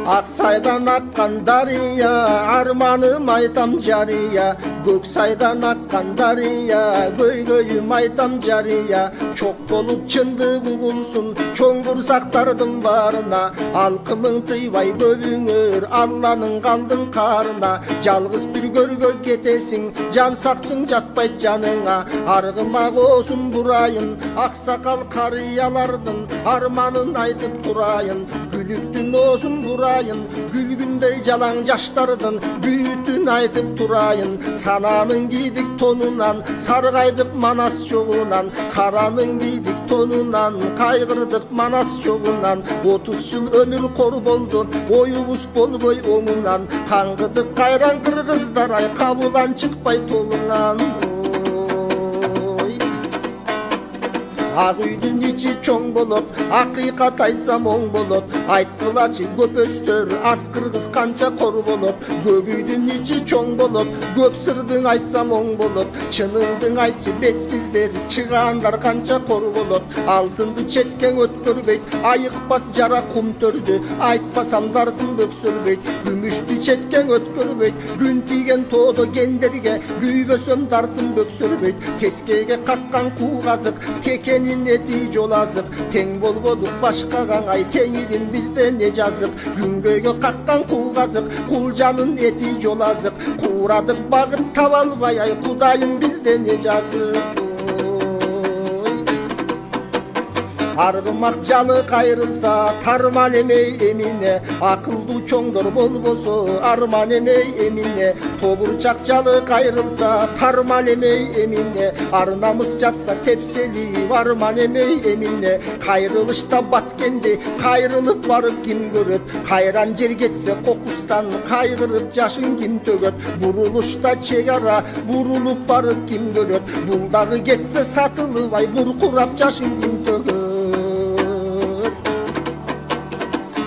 Aksaydan akkan darya, armanım aytam cariya. Göksaydan akkan darya, göygöyüm aytam cariya. Çok bolup çındığı bulsun, çoğun kursaktardım barına. Alkımın tıybay göbüңөр, Allah'ın kaldın karına. Жалғыз bir görgö ketesin, can sakçın jatpay canına. Argıma olsun burayın, aksakal karıyalardın. Armanın aytıp durayın, gülüktün olsun burayın. Gülgündey jalan jaştardın, büyütün aytıp durayın. Sananın giydik tonunan, sargaydık manas çoğunan. Karanın giydik tonunan, kaygırdık manas çoğunan. 30 yıl ömür kor boldu, oyubuz bolboy omunan. Kangıdık kayran kırgızlar ay, kabulan çıkpay tolunan. Ак үйдүн ичи чоң болот, акыйкат айтсам оң болот. Айткылачы көп өстөр, аз кыргыз канча кор болот. Көк үйдүн ичи чоң болот, көп сырдың айтсам оң болот. Чыныңдың айтчы бетсиздер, чыгаандар канча кор болот. Алтынды четкең өткөрбөйт, айыкпас жара кум төрдү. Айтпасам дартым бөксөлбөйт, күмүштү четкең өткөрбөйт. Күн тийген тоодо кендерге, күйбөсөм дартым бөксөлбөйт. Кескейге каккан куугазык, текен эти жол азык. Тең болбодук башкага ай, теңирим бизде не жазык. Күнгөйгө каккан куугазык, кулжанын эти жол азык. Куурадык багыт таба албай ай, кудайым бизде не жазык. Аргымак жалы кайрылса, тарман эмей эмине. Акылдуу чоңдор болбосо, арман эмей эмине. Тобурчак жалы кайрылса, тарман эмей эмине. Ар намыс жатса тепсели, арман эмей эмине. Кайрылышта баткенди, кайрылып барып ким көрөт. Кайран жер кетсе кокустан, кайгырып жашын ким төгөт. Бурулушта чек ара, бурулуп барып ким көрөт. Бул дагы кетсе сатылыбай, буркурап жашын ким төгөт.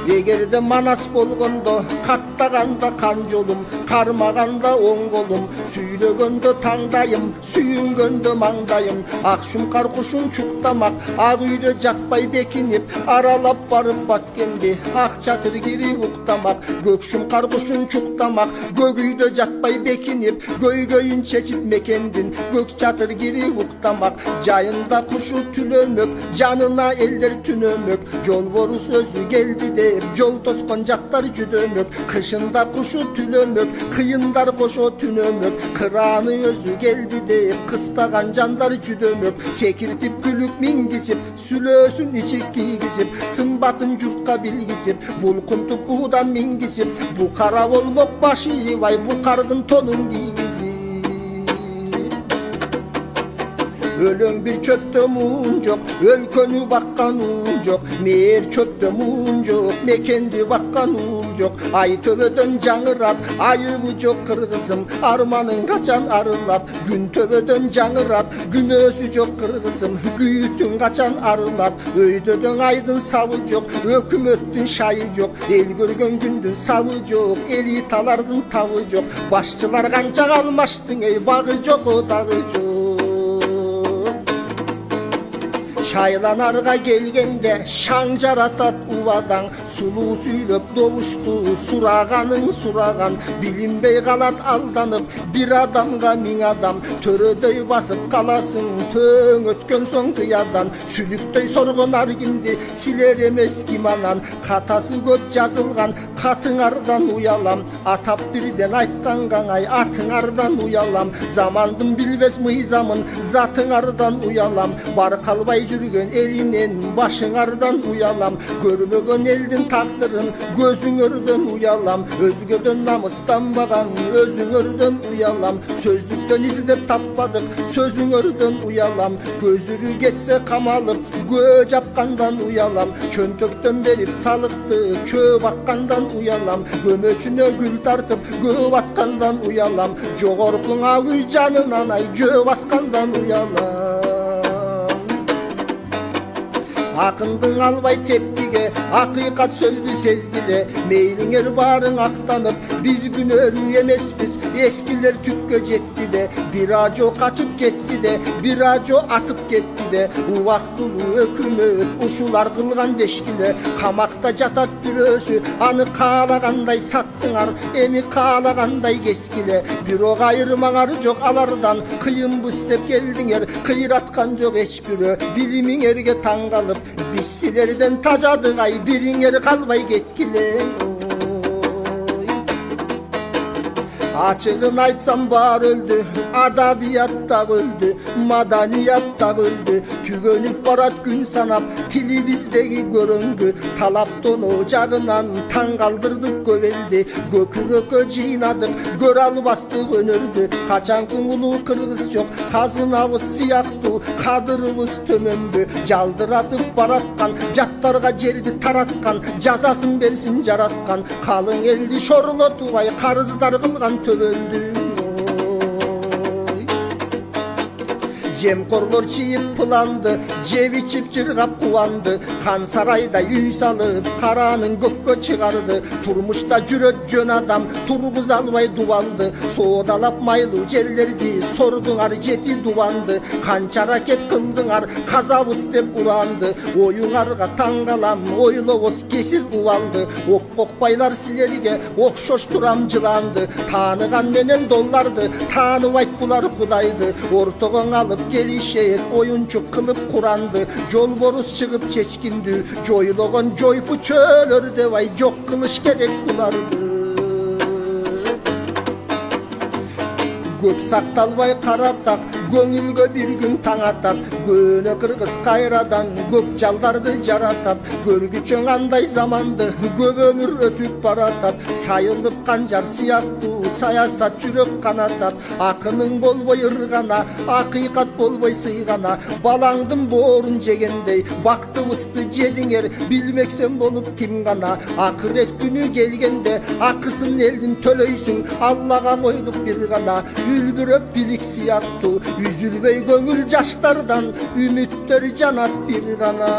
Эгерде манас болгондо, каттаганда кан жолум, кармаганда оң колум, сүйлөгөндө таңдайым, сүйүнгөндө маңдайым. Акшум каркушун чуктамак, ак үйдө жатпай бекинип, аралап барып баткенди, ак чатыр кирип уктамак. Көкшүм каркушун чуктамак, көк үйдө жатпай бекинип, көйгөйүн чечип мекендин, көк чатыр кирип уктамак. Жайында кушу түлөмөк, жанына элдер түнөмөк. Жолбору сөзү келди де, жол тоскон жаттар жүдөмөк. Кышында кушу түнөмөк, кыйындар кошо түнөмөк. Кыраны өзү келди деп, кыстаган жандар жүдөмөк. Секиртип күлүк мингизип, сүлөөсүн ичик кийгизип, сымбатын журтка билгизип, булкунтуп уудан мингизип. Бу кара болмок башы ийбай, бу кардын тонун кийгизип. Өлөң бир чөттө муун жок, өлкөнү баккан уул жок. Мээр чөттө муун жок, мекенди баккан уул жок. Ай төбөдөн жаңырат, айыбы жок кыргызым, арманың качан арылат. Күн төбөдөн жаңырат, күнөөсү жок кыргызым, күйүтүң качан арылат. Өйдөдөн айдын сабы жок, өкмөттүн шайы жок. Эл көргөн күндүн сабы жок, элиталардын табы жок. Башчылар канча калмаштың эй, багы жок, дагы жок. Шайланарга келгенде шаң жаратат убадаң. Сулуу сүйлөп добушту, сураганың сураган. Билинбей калат алданып, бир адамга миң адам. Төрөдөй басып каласың, төң өткөн соң кыядан. Сүлүктөй соргон ар кимди силер эмес ким анан. Катасы көп жазылган, катыңардан уялам. Атап бирден айтканга ай, атыңардан уялам. Замандын билбес мыйзамын, затыңардан уялам. Бар калбай жүргөн элинен, башыңардан уялам. Көрбөгөн элдин тагдырын, көзүңөрдөн уялам. Өзгөдөн намыстанбаган, өзүңөрдөн уялам. Сөздүктөн издеп таппадык, сөзүңөрдөн уялам. Көзүрү кетсе камалып, көө жапкандан уялам. Чөнтөктөн берип салыкты, чөө баккандан уялам. Көмөчүнө гүл тартып, көө баткандан уялам. Жогоркуң ак үй жанынан ай, жөө баскандан уялам. Акындың албай тепки силерге акыйкат сөздү сезгиле мейлиңер баарың актанып биз күнөөрү эмеспиз эскилер түпкө жетти де бир ажо качып кетти де бир ажо атып кетти де убактылуу өкмөт ушулар кылган дешкиле камакта жатат бирөөсү аны каалагандай саттыңар эми каалагандай кескиле бирок айырмаңар жок алардан кыйынбыз деп келдиңер кыйраткан жок эч бирөө билимиңерге таң калып биз силерден тажадык ай бириңер калбай кеткиле ачыгын айтсам баар өлдү адабият да өлдү маданият да өлдү түгөнүп барат күн санап тилибиздеги көрөңгү талаптоо жагынан таң калдырдык көп элди көкүрөккө жыйнадык көрө албастык өнөрдү качанкы улуу кыргыз жок казынабыз сыяктуу кадырыбыз төмөндү жалдыратып бараткан жаттарга жерди тараткан жазасын берсин жараткан калың элди шорлотубай карыздар кылган төбөлдү жемкорлор чийип пыланды жеп ичип жыргап кубанды кан сарайда үй салып караанын көккө чыгарды турмушта жүрөт жөн адам тургуза албай дубалды соодалап майлуу жерлерди сордуңар жети дубанды канча аракет кылдыңар казабыз деп уранды оюңарга таң калам ойлобоз кесир убалды окпокпайлар силерге окшош турам жыланды тааныган менен долларды тааныбайт булар кудайды ортогоң алып келишет оюнчук кылып куранды жолборус чыгып чечкиндүү жойлогон жойпу чөөлөр деп ай жок кылыш керек буларды көп сакталбай каратак көңүлгө бир күн таң атат көөнө кыргыз кайрадан көк жалдарды жаратат көргүчөң андай заманды көп өмүр өтүп баратат сайылып канжар сыяктуу саясат жүрөк канатат акының болбой ыргана акыйкат болбой сыйгана балаңдын боорун жегендей бактыбызды жедиңер билмексен болуп ким гана акырет күнү келгенде акысын элдин төлөйсүң аллага койдук бир гана үлбүрөп билик сыяктуу үзүлбөй көңүл жаштардан үмүттөр жанат бир гана